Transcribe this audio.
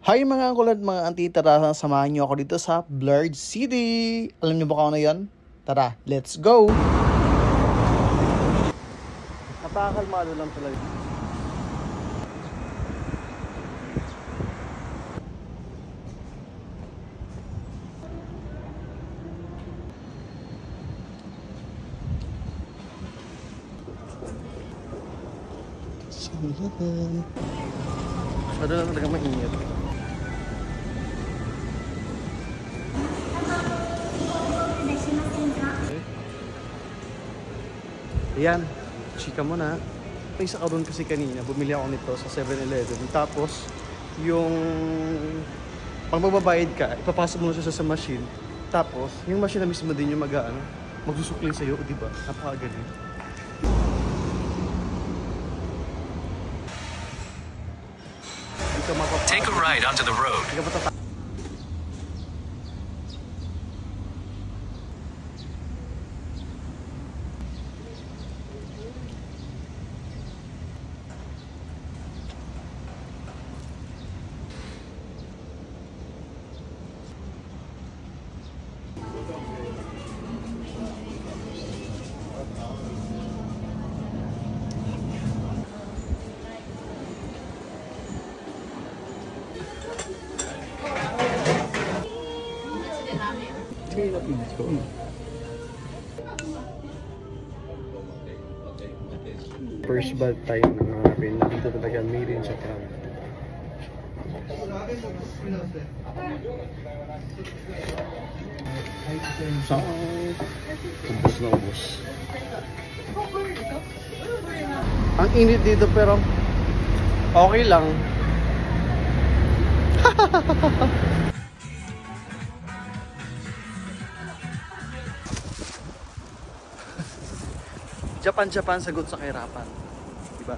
Hi mga kulad, mga auntie, tara samahan niyo ako dito sa Blurred City. Alam niyo ba kung ano yun? Tara, let's go! Napakakalmado lang talaga. Masyado lang talaga mainit. Ayan, chika mo na. May isa karon kasi kanina, bumili ako nito sa 7-Eleven. Tapos, yung pag magbabayad ka, ipapasok mo na siya sa machine. Tapos, yung machine na mismo din yung magsusukli sa'yo, di ba? Napakagaling. Take a ride onto the road. First bad tayo nang hanapin na dito talaga made in Japan. Ubus na ubus. Ang init dito pero okay lang. Japan, sagot sa kahirapan. Diba?